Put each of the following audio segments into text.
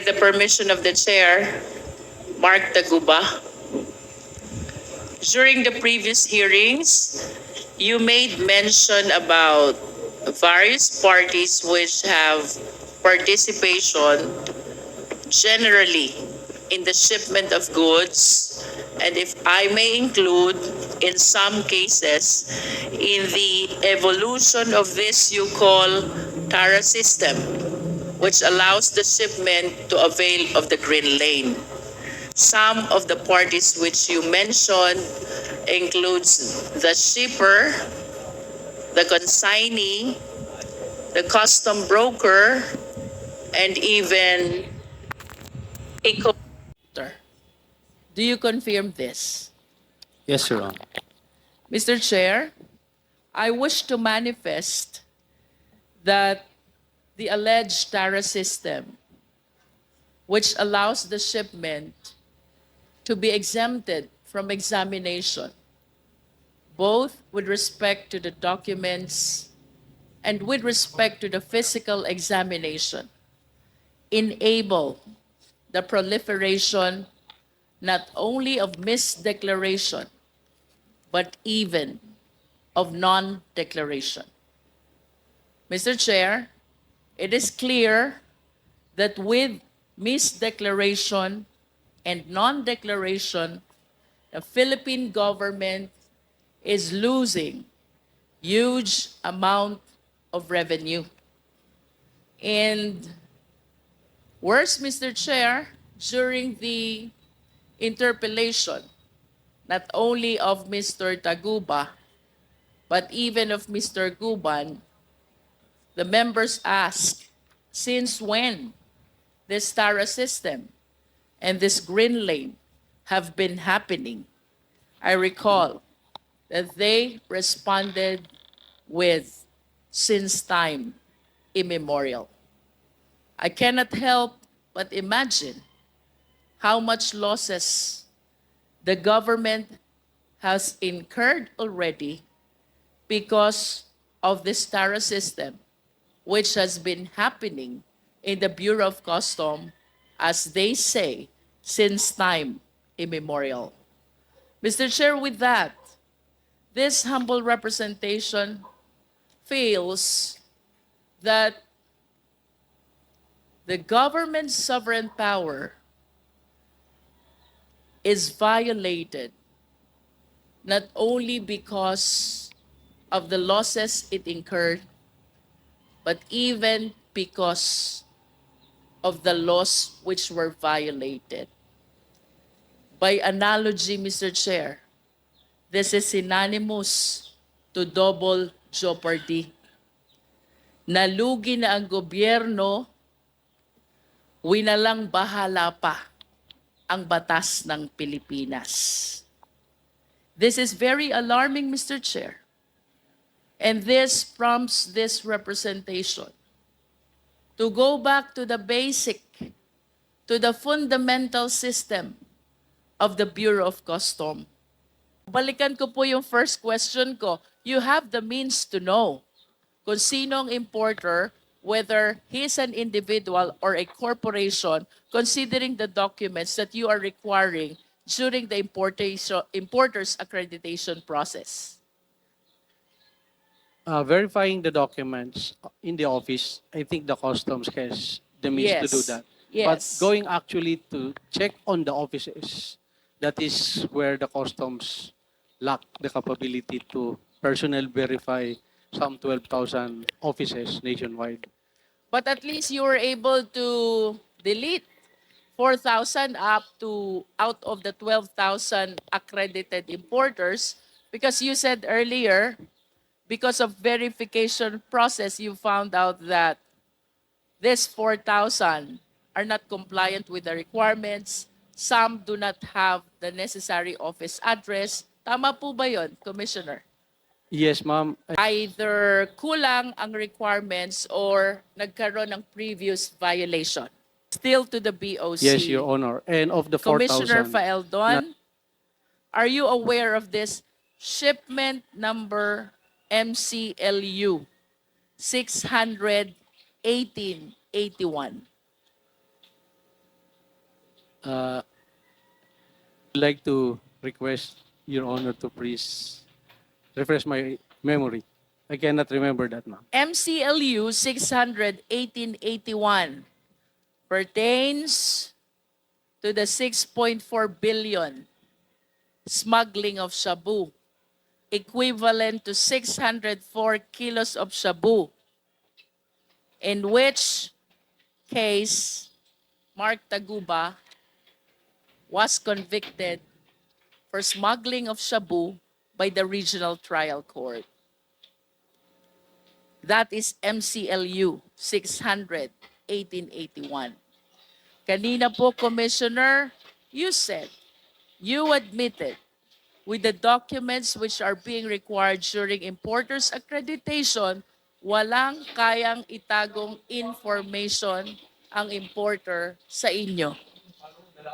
with the permission of the chair, Mark Taguba. During the previous hearings, you made mention about various parties which have participation generally in the shipment of goods, and if I may include, in some cases, in the evolution of this you call TARA system, which allows the shipment to avail of the green lane. Some of the parties which you mentioned includes the shipper, the consignee, the custom broker, and even a commuter. Do you confirm this? Yes, Your Honor. Mr. Chair, I wish to manifest that the alleged TARA system, which allows the shipment to be exempted from examination, both with respect to the documents and with respect to the physical examination, enable the proliferation not only of misdeclaration, but even of non-declaration. Mr. Chair, it is clear that with misdeclaration and non-declaration, the Philippine government is losing huge amount of revenue. And worse, Mr. Chair, during the interpellation, not only of Mr. Taguba, but even of Mr. Guban, the members asked, since when this TARA system and this green lane have been happening? I recall that they responded with, since time immemorial. I cannot help but imagine how much losses the government has incurred already because of this TARA system, which has been happening in the Bureau of Customs, as they say, since time immemorial. Mr. Chair, with that, this humble representation feels that the government's sovereign power is violated not only because of the losses it incurred, but even because of the laws which were violated. By analogy, Mr. Chair, this is synonymous to double jeopardy. Nalugi na ang gobyerno, winalang bahala pa ang batas ng Pilipinas. This is very alarming, Mr. Chair. And this prompts this representation to go back to the basic, to the fundamental system of the Bureau of Customs. Balikan ko po yung first question ko. You have the means to know kung sinong importer, whether he's an individual or a corporation, considering the documents that you are requiring during the importer's accreditation process. Verifying the documents in the office, I think the customs has the means to do Yes. that. Yes. But going actually to check on the offices, that is where the customs lack the capability to personally verify some 12,000 offices nationwide. But at least you were able to delete 4,000 up to out of the 12,000 accredited importers, because you said earlier, because of verification process, you found out that this 4,000 are not compliant with the requirements. Some do not have the necessary office address. Tama po ba yun, Commissioner? Yes, ma'am. Either kulang ang requirements or nagkaroon ng previous violation. Still to the BOC. Yes, Your Honor. And of the 4,000, Commissioner Faeldon, are you aware of this shipment number MCLU 61881? Uh, I'd like to request Your Honor to please refresh my memory. I cannot remember that now. MCLU 600-1881 pertains to the 6.4 billion smuggling of shabu, equivalent to 604 kilos of shabu, in which case Mark Taguba was convicted for smuggling of shabu by the regional trial court. That is MCLU 600-1881. Kanina po, Commissioner, you said, you admitted with the documents which are being required during importer's accreditation, walang kayang itagong information ang importer sa inyo.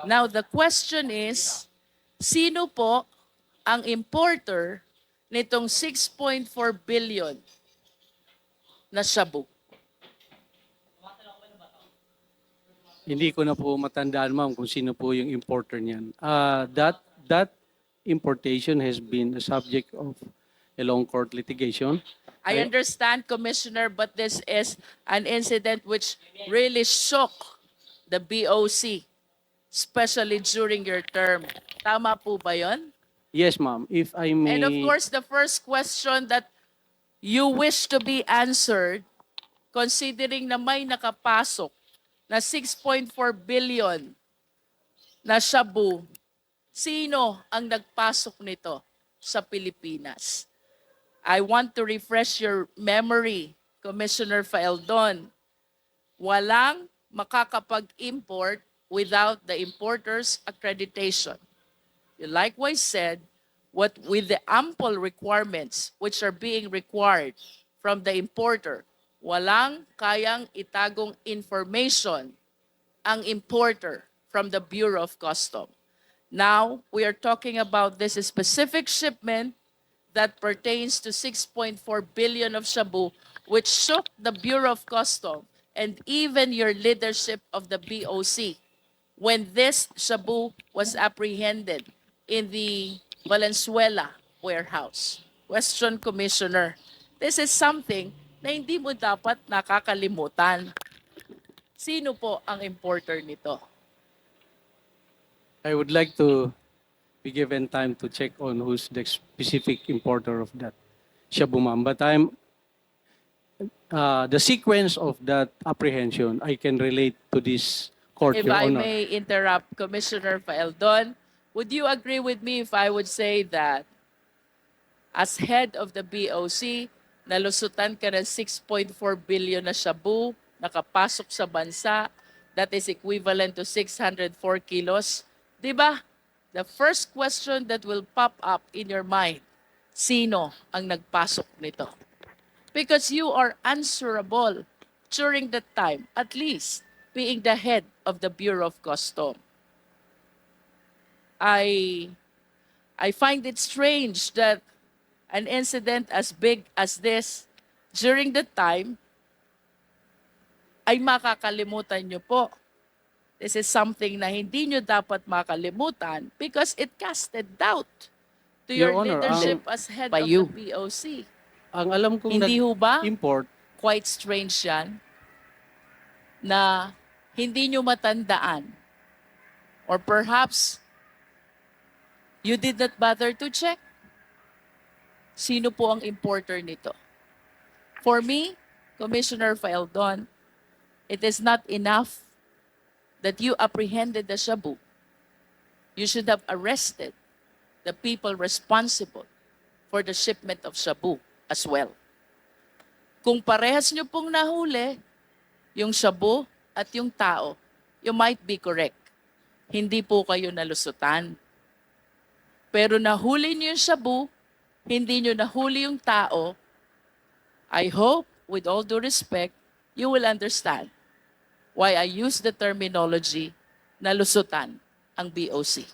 Now, the question is, sino po ang importer nitong 6.4 billion na shabu? Hindi ko na po matandaan, ma'am, kung sino po yung importer niyan. That importation has been a subject of a long court litigation. I understand, Commissioner, but this is an incident which really shook the BOC, especially during your term. Tama po ba yon? Yes, ma'am. If I may... And of course, the first question that you wish to be answered, considering na may nakapasok na 6.4 billion na shabu, sino ang nagpasok nito sa Pilipinas? I want to refresh your memory, Commissioner Faeldon. Walang makakapag-import without the importer's accreditation. You likewise said, what with the ample requirements which are being required from the importer, walang kayang itagong information ang importer from the Bureau of Customs. Now, we are talking about this specific shipment that pertains to 6.4 billion of shabu, which shook the Bureau of Customs and even your leadership of the BOC when this shabu was apprehended in the Valenzuela warehouse. Question, Commissioner. This is something na hindi mo dapat nakakalimutan. Sino po ang importer nito? I would like to be given time to check on who's the specific importer of that shabu, ma'am. But the sequence of that apprehension, I can relate to this court, If Your I Honor. may interrupt, Commissioner Faeldon, would you agree with me if I would say that as head of the BOC, nalusutan ka ng 6.4 billion na shabu, nakapasok sa bansa, that is equivalent to 604 kilos. Diba? The first question that will pop up in your mind, sino ang nagpasok nito? Because you are answerable during that time, at least being the head of the Bureau of Customs. I find it strange that an incident as big as this during the time ay makakalimutan nyo po. This is something na hindi nyo dapat makalimutan because it casted doubt to your, Your Honor, leadership as head of the BOC. Ang alam kong Hindi ho ba? nag-import, Quite strange yan na hindi nyo matandaan or perhaps you did not bother to check. Sino po ang importer nito? For me, Commissioner Faeldon, it is not enough that you apprehended the shabu. You should have arrested the people responsible for the shipment of shabu as well. Kung parehas nyo pong nahuli, yung shabu at yung tao, you might be correct. Hindi po kayo nalusutan. Pero nahuli nyo yung shabu, hindi nyo nahuli yung tao, I hope, with all due respect, you will understand why I use the terminology na lusutan ang BOC.